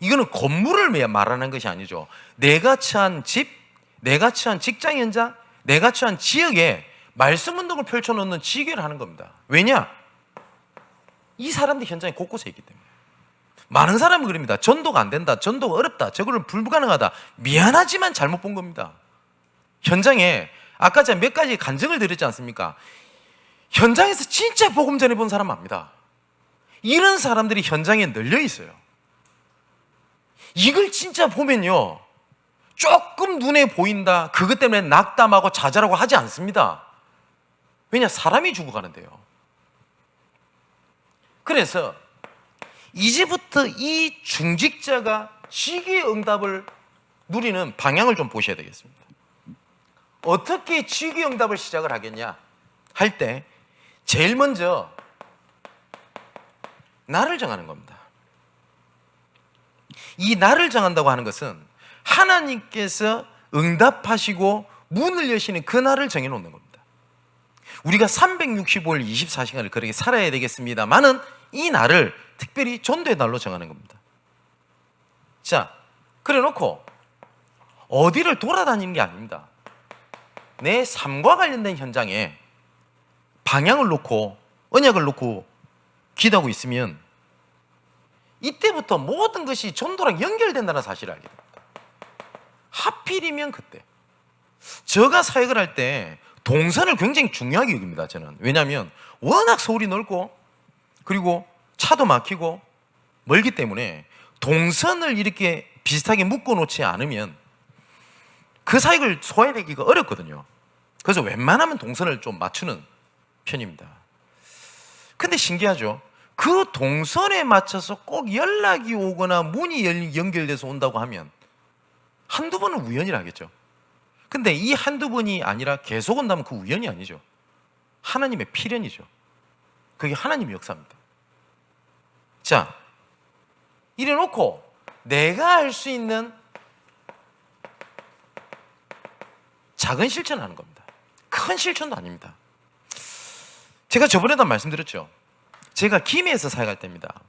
이거는 건물을 말하는 것이 아니죠. 내가 처한 집, 내가 처한 직장 현장, 내가 처한 지역에 말씀 운동을 펼쳐놓는 지교회를 하는 겁니다. 왜냐? 이 사람들 현장에 곳곳에 있기 때문에. 많은 사람은 그럽니다. 전도가 안 된다, 전도가 어렵다, 저거는 불가능하다. 미안하지만 잘못 본 겁니다. 현장에 아까 제가 몇 가지 간증을 드렸지 않습니까? 현장에서 진짜 복음 전해본 사람 압니다. 이런 사람들이 현장에 널려 있어요. 이걸 진짜 보면요, 조금 눈에 보인다, 그것 때문에 낙담하고 좌절하고 하지 않습니다. 왜냐? 사람이 죽어가는데요. 그래서 이제부터 이 중직자가 시기의 응답을 누리는 방향을 좀 보셔야 되겠습니다. 어떻게 시기의 응답을 시작을 하겠냐 할 때 제일 먼저 날을 정하는 겁니다. 이 날을 정한다고 하는 것은 하나님께서 응답하시고 문을 여시는 그 날을 정해놓는 겁니다. 우리가 365일 24시간을 그렇게 살아야 되겠습니다만은 이 날을 특별히 전도의 날로 정하는 겁니다. 자, 그래 놓고 어디를 돌아다니는 게 아닙니다. 내 삶과 관련된 현장에 방향을 놓고 언약을 놓고 기도하고 있으면 이때부터 모든 것이 전도랑 연결된다는 사실을 알게 됩니다. 하필이면 그때 제가 사역을 할 때 동선을 굉장히 중요하게 여깁니다. 저는. 왜냐하면 워낙 서울이 넓고 그리고 차도 막히고 멀기 때문에 동선을 이렇게 비슷하게 묶어놓지 않으면 그 사역을 소화해내기가 어렵거든요. 그래서 웬만하면 동선을 좀 맞추는 편입니다. 근데 신기하죠. 그 동선에 맞춰서 꼭 연락이 오거나 문이 연결돼서 온다고 하면 한두 번은 우연이라 하겠죠. 근데 이 한두 번이 아니라 계속 온다면 그 우연이 아니죠. 하나님의 필연이죠. 그게 하나님의 역사입니다. 자, 이래 놓고 내가 할 수 있는 작은 실천을 하는 겁니다. 큰 실천도 아닙니다. 제가 저번에도 말씀드렸죠. 제가 김해에서 사역할 때입니다.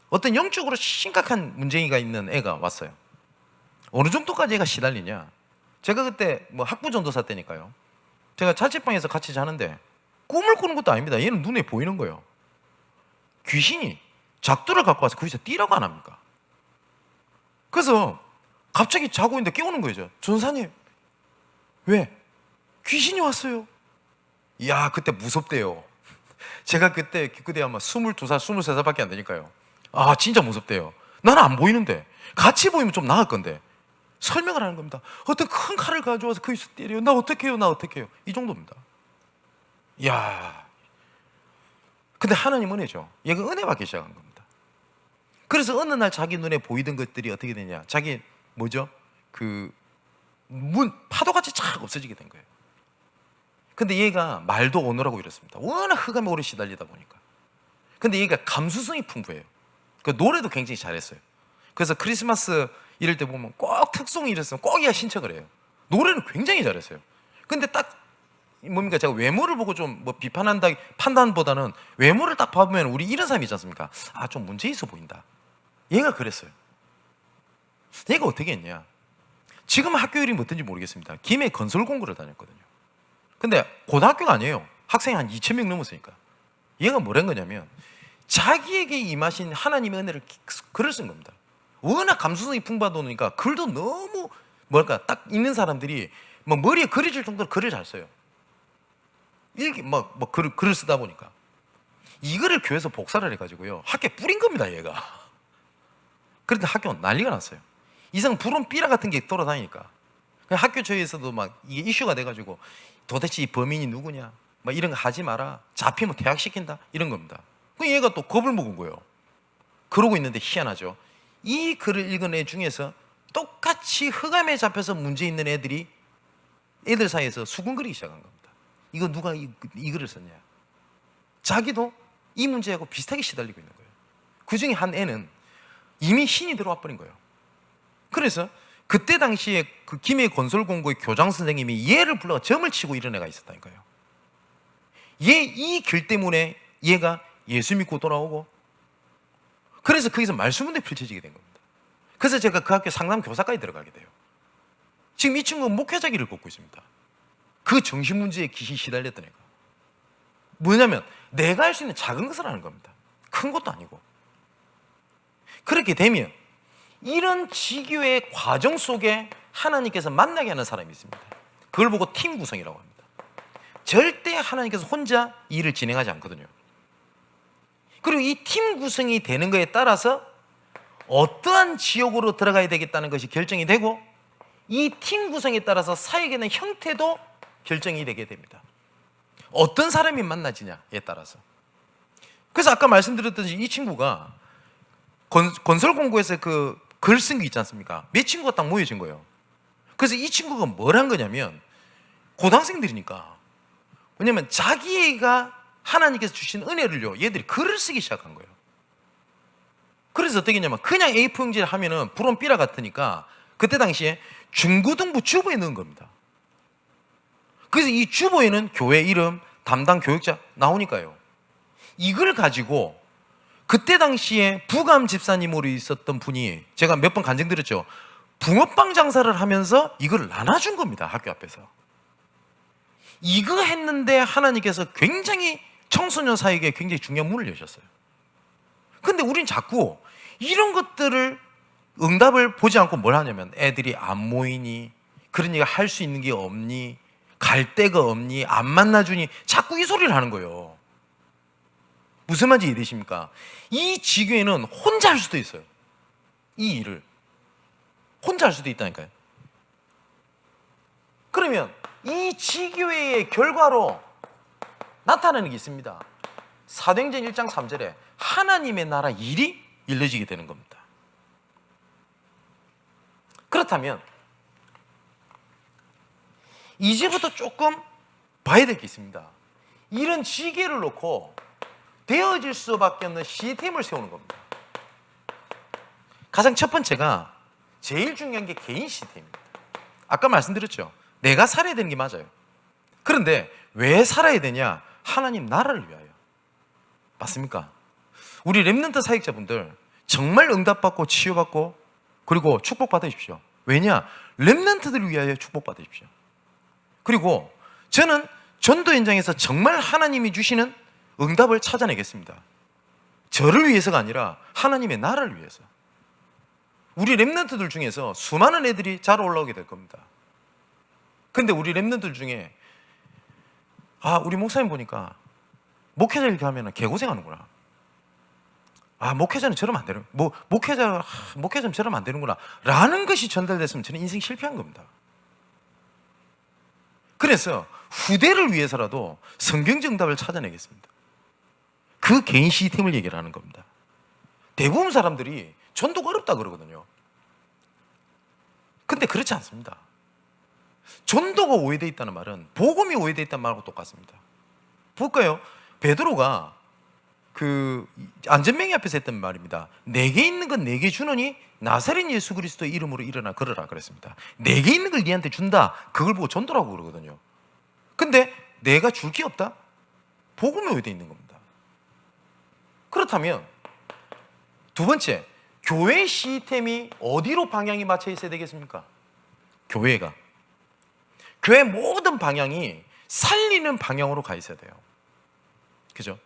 어떤 영적으로 심각한 문제가 있는 애가 왔어요. 어느 정도까지 애가 시달리냐? 제가 그때 학부 전도사 때니까요. 제가 자취방에서 같이 자는데 꿈을 꾸는 것도 아닙니다. 얘는 눈에 보이는 거예요. 귀신이 작두를 갖고 와서 거기서 뛰라고 안 합니까? 그래서 갑자기 자고 있는데 깨우는 거죠. 전사님, 왜? 귀신이 왔어요. 이야, 그때 무섭대요. 제가 그때 아마 22살, 23살밖에 안 되니까요. 아, 진짜 무섭대요. 나는 안 보이는데 같이 보이면 좀 나을 건데 설명을 하는 겁니다. 어떤 큰 칼을 가져와서 거기서 때려요. 나 어떡해요? 이 정도입니다. 이야, 근데 하나님 은혜죠. 얘가 은혜 받기 시작한 겁니다. 그래서 어느 날 자기 눈에 보이던 것들이 어떻게 되냐? 자기 파도같이 착 없어지게 된 거예요. 근데 얘가 말도 어눌하고 이렇습니다. 워낙 흑암에 오래 시달리다 보니까. 근데 얘가 감수성이 풍부해요. 그 노래도 굉장히 잘했어요. 그래서 크리스마스 이럴 때 보면 꼭 특송이 이랬으면 꼭 얘가 신청을 해요. 노래는 굉장히 잘했어요. 근데 딱 제가 외모를 보고 좀 비판한다 판단보다는 외모를 딱 봐보면 우리 이런 사람이 있지 않습니까? 아, 좀 문제 있어 보인다. 얘가 그랬어요. 얘가 어떻게 했냐? 지금 학교 이름이 어떤지 모르겠습니다. 김해 건설 공고를 다녔거든요. 근데 고등학교가 아니에요. 학생이 한 2,000명 넘었으니까. 얘가 뭐란 거냐면 자기에게 임하신 하나님의 은혜를 글을 쓴 겁니다. 워낙 감수성이 풍부하다 보니까 글도 너무 딱 읽는 사람들이 머리에 그려질 정도로 글을 잘 써요. 글을 쓰다 보니까 이거를 교회에서 복사를 해가지고요 학교에 뿌린 겁니다. 얘가. 그런데 학교는 난리가 났어요. 이상 불은 삐라 같은 게 돌아다니니까. 학교 저에서도 막 이게 이슈가 돼가지고 도대체 이 범인이 누구냐, 막 이런 거 하지 마라, 잡히면 퇴학시킨다, 이런 겁니다. 그 얘가 또 겁을 먹은 거예요. 그러고 있는데 희한하죠. 이 글을 읽은 애 중에서 똑같이 흑암에 잡혀서 문제 있는 애들이 애들 사이에서 수군거리기 시작한 겁니다. 이거 누가 이 글을 썼냐. 자기도 이 문제하고 비슷하게 시달리고 있는 거예요. 그 중에 한 애는 이미 신이 들어와 버린 거예요. 그래서 그때 당시에 그 김해 건설공고의 교장 선생님이 얘를 불러가 점을 치고 이런 애가 있었다니까요. 얘 이 글 때문에 얘가 예수 믿고 돌아오고, 그래서 거기서 말씀문제 펼쳐지게 된 겁니다. 그래서 제가 그 학교 상담 교사까지 들어가게 돼요. 지금 이 친구는 목회자 길을 걷고 있습니다. 그 정신문제에 기시 시달렸던 애가. 뭐냐면 내가 할 수 있는 작은 것을 하는 겁니다. 큰 것도 아니고. 그렇게 되면 이런 지교의 과정 속에 하나님께서 만나게 하는 사람이 있습니다. 그걸 보고 팀 구성이라고 합니다. 절대 하나님께서 혼자 일을 진행하지 않거든요. 그리고 이 팀 구성이 되는 것에 따라서 어떠한 지역으로 들어가야 되겠다는 것이 결정이 되고, 이 팀 구성에 따라서 사역에는 형태도 결정이 되게 됩니다. 어떤 사람이 만나지냐에 따라서. 그래서 아까 말씀드렸듯이 이 친구가 건설공고에서 그 글 쓴 게 있지 않습니까? 몇 친구가 딱 모여진 거예요. 그래서 이 친구가 뭘 한 거냐면, 고등학생들이니까, 왜냐면 자기가 하나님께서 주신 은혜를요, 얘들이 글을 쓰기 시작한 거예요. 그래서 어떻게 했냐면, 그냥 A4 용지를 하면은 불온 삐라 같으니까 그때 당시에 중고등부 주보에 넣은 겁니다. 그래서 이 주보에는 교회 이름, 담당 교육자 나오니까요. 이걸 가지고 그때 당시에 부감 집사님으로 있었던 분이, 제가 몇 번 간증드렸죠. 붕어빵 장사를 하면서 이걸 나눠준 겁니다. 학교 앞에서. 이거 했는데 하나님께서 굉장히 청소년 사역에 굉장히 중요한 문을 여셨어요. 근데 우린 자꾸 이런 것들을, 응답을 보지 않고 뭘 하냐면, 애들이 안 모이니, 그러니까 할 수 있는 게 없니, 갈 데가 없니, 안 만나주니, 자꾸 이 소리를 하는 거예요. 무슨 말인지 이해되십니까? 이 지교회는 혼자 할 수도 있어요. 이 일을 혼자 할 수도 있다니까요. 그러면 이 지교회의 결과로 나타나는 게 있습니다. 사도행전 1장 3절에 하나님의 나라 일이 일러지게 되는 겁니다. 그렇다면 이제부터 조금 봐야 될 게 있습니다. 이런 지교를 놓고 되어질 수밖에 없는 시스템을 세우는 겁니다. 가장 첫 번째가, 제일 중요한 게 개인 시스템입니다. 아까 말씀드렸죠. 내가 살아야 되는 게 맞아요. 그런데 왜 살아야 되냐? 하나님 나라를 위하여. 맞습니까? 우리 렘넌트 사역자분들 정말 응답받고 치유받고 그리고 축복받으십시오. 왜냐? 렘넌트들을 위하여 축복받으십시오. 그리고 저는 전도 현장에서 정말 하나님이 주시는 응답을 찾아내겠습니다. 저를 위해서가 아니라 하나님의 나라를 위해서. 우리 렘넌트들 중에서 수많은 애들이 잘 올라오게 될 겁니다. 근데 우리 렘넌트들 중에, 우리 목사님 보니까 목회자 이렇게 하면 개고생하는구나. 목회자는 저러면 안 되는, 목회자는 저러면 안 되는구나 라는 것이 전달됐으면 저는 인생 실패한 겁니다. 그래서 후대를 위해서라도 성경적 응답을 찾아내겠습니다. 그 개인 시스템을 얘기를 하는 겁니다. 대부분 사람들이 전도가 어렵다 그러거든요. 근데 그렇지 않습니다. 전도가 오해되어 있다는 말은 복음이 오해되어 있다는 말하고 똑같습니다. 볼까요? 베드로가 그 안전뱅이 앞에서 했던 말입니다. 내게 있는 건 내게 주노니 나사렛 예수 그리스도의 이름으로 일어나 걸어라 그랬습니다. 내게 있는 걸 니한테 준다, 그걸 보고 전도라고 그러거든요. 근데 내가 줄 게 없다? 복음이 오해되어 있는 겁니다. 그렇다면 두 번째, 교회 시스템이 어디로 방향이 맞춰 있어야 되겠습니까? 교회 모든 방향이 살리는 방향으로 가 있어야 돼요. 그죠?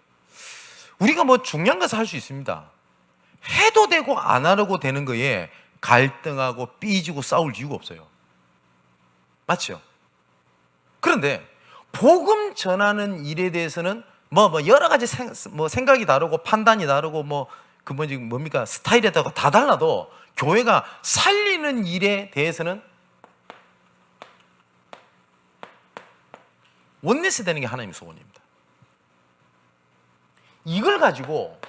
우리가 뭐 중요한 것을 할 수 있습니다. 해도 되고 안 하려고 되는 거에 갈등하고 삐지고 싸울 이유가 없어요. 맞죠? 그런데 복음 전하는 일에 대해서는 여러 가지 생각이 다르고 판단이 다르고 뭡니까? 스타일에 따라 다 달라도 교회가 살리는 일에 대해서는 원내스 되는 게 하나님의 소원입니다. 이걸 가지고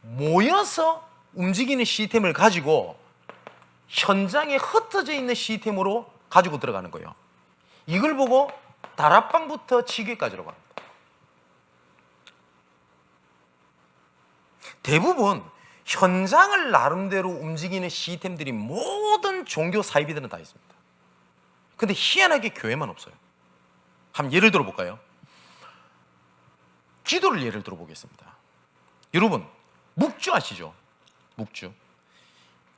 모여서 움직이는 시스템을 가지고 현장에 흩어져 있는 시스템으로 가지고 들어가는 거예요. 이걸 보고 다락방부터 치교까지로 갑니다. 대부분 현장을 나름대로 움직이는 시스템들이 모든 종교 사이비들은 다 있습니다. 근데 희한하게 교회만 없어요. 한번 예를 들어 볼까요? 기도를 예를 들어 보겠습니다. 여러분, 묵주 아시죠? 묵주.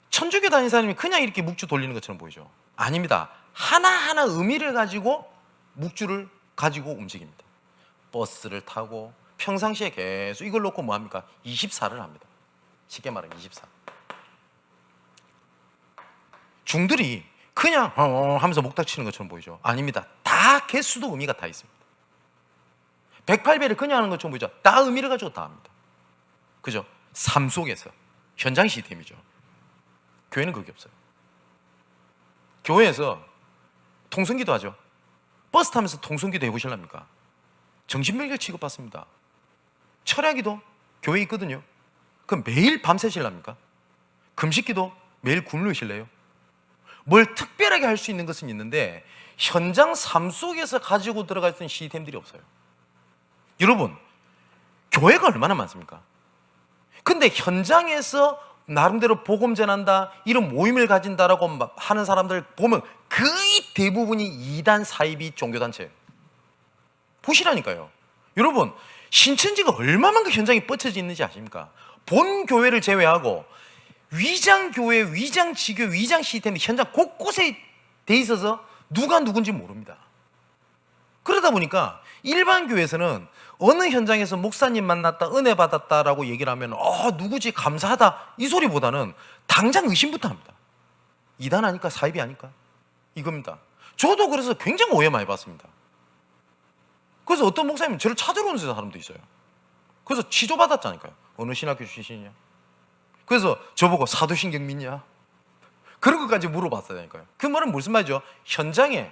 천주교 다니는 사람이 그냥 이렇게 묵주 돌리는 것처럼 보이죠? 아닙니다. 하나하나 의미를 가지고 묵주를 가지고 움직입니다. 버스를 타고 평상시에 계속 이걸 놓고 뭐 합니까? 24를 합니다. 쉽게 말하면 24. 중들이 그냥 하면서 목탁 치는 것처럼 보이죠? 아닙니다. 다 개수도 의미가 다 있습니다. 108배를 그냥 하는 것처럼 보이죠? 다 의미를 가지고 다 합니다. 그죠? 삶 속에서 현장 시스템이죠. 교회는 그게 없어요. 교회에서 통성기도 하죠. 버스 타면서 통성기도 해보실랍니까? 정신병자 취급받습니다. 철야기도 교회에 있거든요. 그럼 매일 밤새실랍니까? 금식기도 매일 굶으실래요? 뭘 특별하게 할 수 있는 것은 있는데 현장 삶 속에서 가지고 들어갈 수 있는 시스템들이 없어요. 여러분, 교회가 얼마나 많습니까? 근데 현장에서 나름대로 복음 전한다, 이런 모임을 가진다라고 하는 사람들 보면 거의 대부분이 이단 사이비 종교단체예요. 보시라니까요. 여러분, 신천지가 얼마만큼 현장에 뻗쳐져 있는지 아십니까? 본 교회를 제외하고 위장교회, 위장지교, 위장 시스템이 현장 곳곳에 돼 있어서 누가 누군지 모릅니다. 그러다 보니까 일반 교회에서는 어느 현장에서 목사님 만났다, 은혜 받았다라고 얘기를 하면 누구지 감사하다 이 소리보다는 당장 의심부터 합니다. 이단 아닐까? 사이비 아닐까? 이겁니다. 저도 그래서 굉장히 오해 많이 받습니다. 그래서 어떤 목사님은 저를 찾으러 오는 사람도 있어요. 그래서 취조받았잖아요. 어느 신학교 출신이냐? 그래서 저보고 사도신경 믿냐? 그런 것까지 물어봤다니까요. 그 말은 무슨 말이죠? 현장에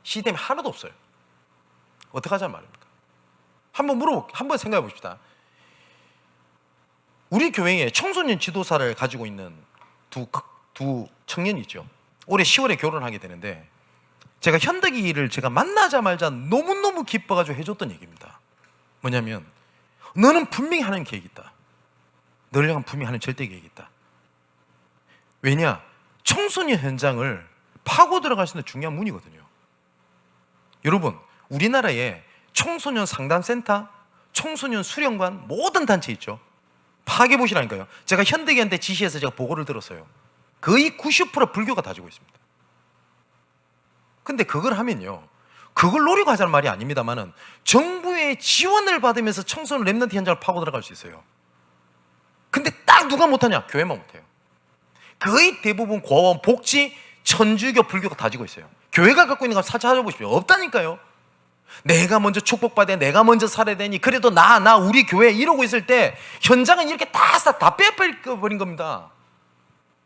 시스템이 하나도 없어요. 어떡하자는 말입니까? 한번 생각해 봅시다. 우리 교회에 청소년 지도사를 가지고 있는 두 청년이 있죠. 올해 10월에 결혼하게 되는데 제가 현덕이를 제가 만나자마자 너무너무 기뻐가지고 해줬던 얘기입니다. 뭐냐면 너는 분명히 하나님 계획이 있다. 너를 향한 분명히 하나님 절대 계획이 있다. 왜냐? 청소년 현장을 파고 들어갈 수 있는 중요한 문이거든요. 여러분, 우리나라에 청소년 상담센터, 청소년 수련관 모든 단체 있죠. 파악해 보시라니까요. 제가 현대기한테 지시해서 제가 보고를 들었어요. 거의 90% 불교가 다지고 있습니다. 근데 그걸 하면요, 그걸 노리고 하자는 말이 아닙니다만은 정부의 지원을 받으면서 청소년 랩런트 현장을 파고 들어갈 수 있어요. 근데 딱 누가 못하냐? 교회만 못해요. 거의 대부분 고아원, 복지, 천주교, 불교가 다지고 있어요. 교회가 갖고 있는 거 찾아보십시오. 없다니까요. 내가 먼저 축복받아야 돼, 내가 먼저 살아야 되니, 그래도 나 우리 교회 이러고 있을 때 현장은 이렇게 다 빼버린 겁니다.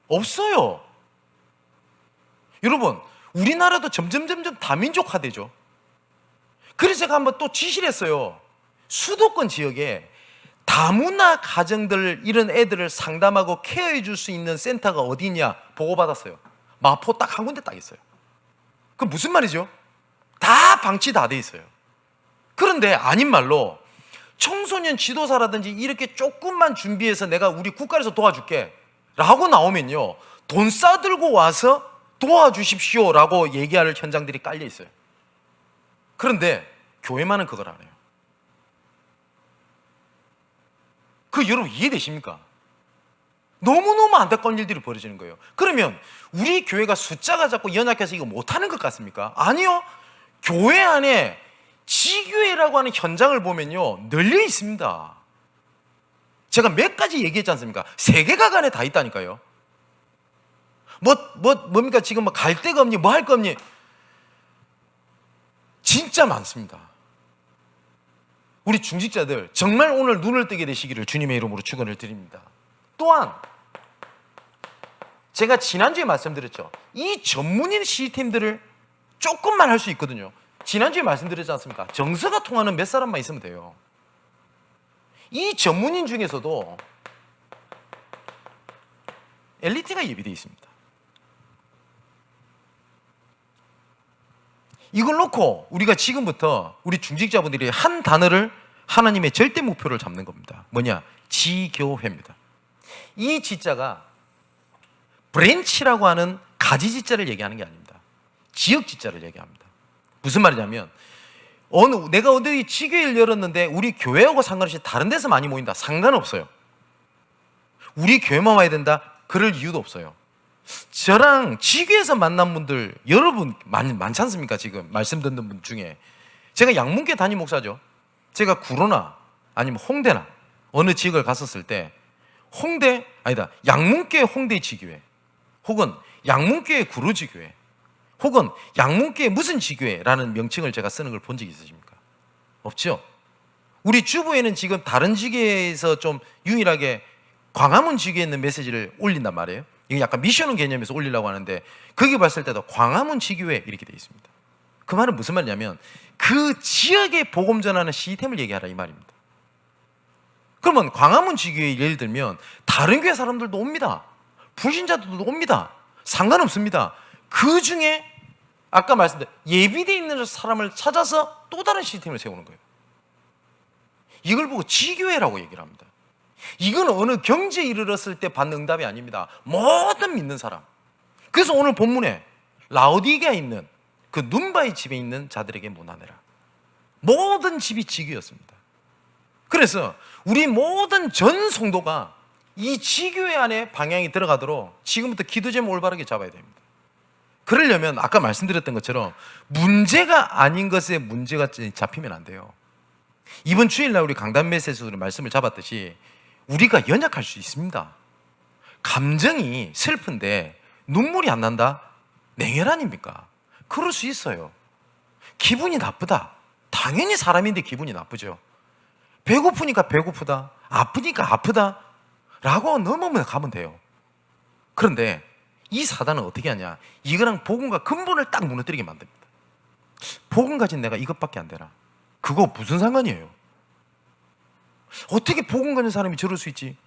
없어요. 여러분, 우리나라도 점점 다민족화되죠. 그래서 제가 한번 또 지시를 했어요. 수도권 지역에 다문화 가정들, 이런 애들을 상담하고 케어해 줄 수 있는 센터가 어디 있냐 보고받았어요. 마포 딱 한 군데 딱 있어요. 그 무슨 말이죠? 다 방치 다 돼 있어요. 그런데 아닌 말로 청소년 지도사라든지 이렇게 조금만 준비해서 내가 우리 국가에서 도와줄게 라고 나오면요, 돈 싸들고 와서 도와주십시오 라고 얘기할 현장들이 깔려 있어요. 그런데 교회만은 그걸 안 해요. 그 여러분 이해되십니까? 너무너무 안타까운 일들이 벌어지는 거예요. 그러면 우리 교회가 숫자가 자꾸 연약해서 이거 못하는 것 같습니까? 아니요. 교회 안에 지교회라고 하는 현장을 보면요, 널려 있습니다. 제가 몇 가지 얘기했지 않습니까? 세계각 안에 다 있다니까요. 뭡니까? 지금 뭐 갈 데가 없니? 뭐 할 거 없니? 진짜 많습니다. 우리 중직자들 정말 오늘 눈을 뜨게 되시기를 주님의 이름으로 축원을 드립니다. 또한 제가 지난주에 말씀드렸죠. 이 전문인 시스템들을 조금만 할 수 있거든요. 지난주에 말씀드렸지 않습니까? 정서가 통하는 몇 사람만 있으면 돼요. 이 전문인 중에서도 엘리트가 예비되어 있습니다. 이걸 놓고 우리가 지금부터 우리 중직자분들이 한 단어를 하나님의 절대 목표를 잡는 겁니다. 뭐냐? 지교회입니다. 이 지자가 브랜치라고 하는 가지 지자를 얘기하는 게 아닙니다. 지역 지자를 얘기합니다. 무슨 말이냐면 내가 어디 지교회를 열었는데 우리 교회하고 상관없이 다른 데서 많이 모인다. 상관없어요. 우리 교회만 와야 된다. 그럴 이유도 없어요. 저랑 지교에서 만난 분들 여러분 많지 않습니까? 지금 말씀 듣는 분 중에 제가 양문교회 담임 목사죠. 제가 구로나 아니면 홍대나 어느 지역을 갔었을 때 양문교회 홍대 지교회 혹은 양문교회 구로 지교회 혹은 양문교회 무슨 지교회라는 명칭을 제가 쓰는 걸 본 적이 있으십니까? 없죠. 우리 주부에는 지금 다른 지교회에서 좀 유일하게 광화문 지교회에 있는 메시지를 올린단 말이에요. 이게 약간 미션원 개념에서 올리려고 하는데 거기 봤을 때도 광화문 지교회 이렇게 되어 있습니다. 그 말은 무슨 말이냐면 그 지역에 복음 전하는 시스템을 얘기하라 이 말입니다. 그러면 광화문 지교회 예를 들면 다른 교회 사람들도 옵니다. 불신자들도 옵니다. 상관없습니다. 그 중에 아까 말씀드린 예비되어 있는 사람을 찾아서 또 다른 시스템을 세우는 거예요. 이걸 보고 지교회라고 얘기를 합니다. 이건 어느 경제에 이르렀을 때 받는 응답이 아닙니다. 모든 믿는 사람. 그래서 오늘 본문에 라오디게아에 있는 그 눈바의 집에 있는 자들에게 문안해라. 모든 집이 지교였습니다. 그래서 우리 모든 전 성도가 이 지교회 안에 방향이 들어가도록 지금부터 기도 제목 올바르게 잡아야 됩니다. 그러려면 아까 말씀드렸던 것처럼 문제가 아닌 것에 문제가 잡히면 안 돼요. 이번 주일날 우리 강단 메시지에서 말씀을 잡았듯이 우리가 연약할 수 있습니다. 감정이 슬픈데 눈물이 안 난다? 냉혈 아닙니까? 그럴 수 있어요. 기분이 나쁘다. 당연히 사람인데 기분이 나쁘죠. 배고프니까 배고프다. 아프니까 아프다. 라고 넘어가면 돼요. 그런데 이 사단은 어떻게 하냐? 이거랑 복음과 근본을 딱 무너뜨리게 만듭니다. 복음 가진 내가 이것밖에 안 되나? 그거 무슨 상관이에요? 어떻게 복음 가진 사람이 저럴 수 있지?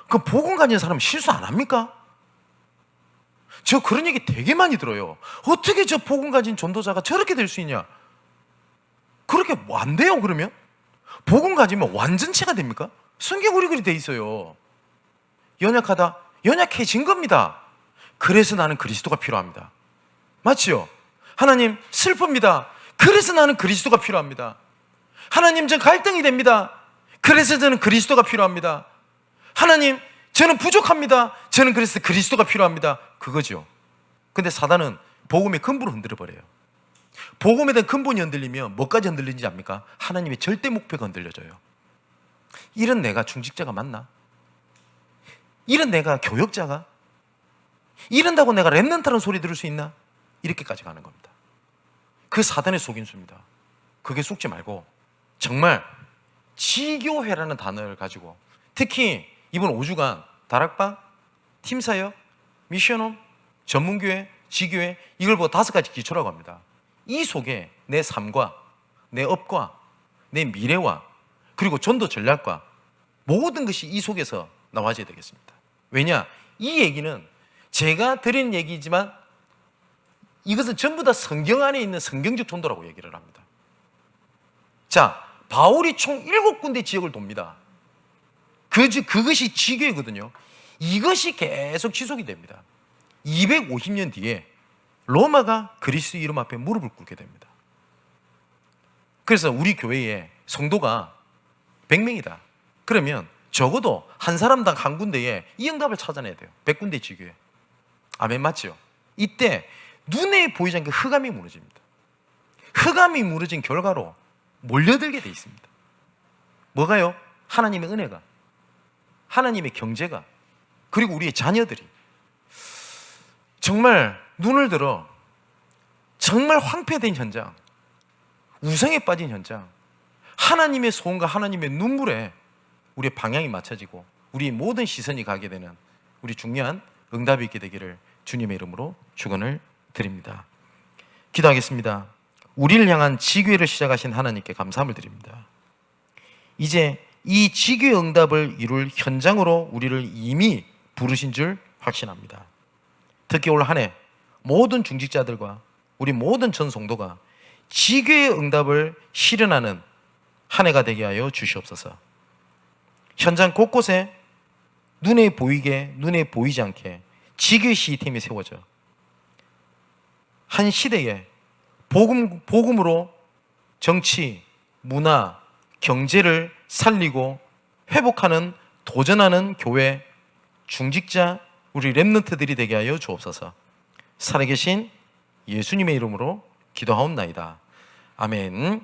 그럼 복음 가진 사람은 실수 안 합니까? 저 그런 얘기 되게 많이 들어요. 어떻게 저 복음 가진 전도자가 저렇게 될 수 있냐? 그렇게 안 돼요. 그러면 복음 가지면 완전체가 됩니까? 성경 우리 그리 돼 있어요. 연약하다? 연약해진 겁니다. 그래서 나는 그리스도가 필요합니다. 맞죠? 하나님 슬픕니다. 그래서 나는 그리스도가 필요합니다. 하나님 전 갈등이 됩니다. 그래서 저는 그리스도가 필요합니다. 하나님 저는 부족합니다. 저는 그래서 그리스도가 필요합니다. 그거죠. 근데 사단은 복음의 근본을 흔들어 버려요. 복음에 대한 근본이 흔들리면 뭐까지 흔들리는지 압니까? 하나님의 절대 목표가 흔들려져요. 이런 내가 중직자가 맞나? 이런 내가 교역자가? 이런다고 내가 랩런트라는 소리 들을 수 있나? 이렇게까지 가는 겁니다. 그 사단의 속임수입니다. 그게 속지 말고 정말 지교회라는 단어를 가지고 특히 이번 5주간 다락방, 팀사역, 미션홈, 전문교회, 지교회 이걸 보고 5가지 기초라고 합니다. 이 속에 내 삶과 내 업과 내 미래와 그리고 전도 전략과 모든 것이 이 속에서 나와줘야 되겠습니다. 왜냐? 이 얘기는 제가 드리는 얘기지만 이것은 전부 다 성경 안에 있는 성경적 전도라고 얘기를 합니다. 자, 바울이 총 7군데 지역을 돕니다. 그것이 지교회거든요. 이것이 계속 지속이 됩니다. 250년 뒤에 로마가 그리스도 이름 앞에 무릎을 꿇게 됩니다. 그래서 우리 교회에 성도가 100명이다. 그러면 적어도 한 사람당 한 군데에 이 응답을 찾아내야 돼요. 100군데 지교회. 아멘 맞죠? 이때 눈에 보이지 않게 흑암이 무너집니다. 흑암이 무너진 결과로 몰려들게 돼 있습니다. 뭐가요? 하나님의 은혜가, 하나님의 경제가, 그리고 우리의 자녀들이 정말 눈을 들어 정말 황폐된 현장, 우상에 빠진 현장, 하나님의 소원과 하나님의 눈물에 우리의 방향이 맞춰지고 우리의 모든 시선이 가게 되는 우리 중요한 응답이 있게 되기를 주님의 이름으로 축원을 드립니다. 기도하겠습니다. 우리를 향한 지교회를 시작하신 하나님께 감사함을 드립니다. 이제 이 지교의 응답을 이룰 현장으로 우리를 이미 부르신 줄 확신합니다. 특히 올 한 해 모든 중직자들과 우리 모든 전 성도가 지교의 응답을 실현하는 한 해가 되게 하여 주시옵소서. 현장 곳곳에 눈에 보이게 눈에 보이지 않게 지교의 시스템이 세워져 한 시대에 복음으로 정치, 문화, 경제를 살리고 회복하는 도전하는 교회, 중직자, 우리 렘넌트들이 되게 하여 주옵소서. 살아계신 예수님의 이름으로 기도하옵나이다. 아멘.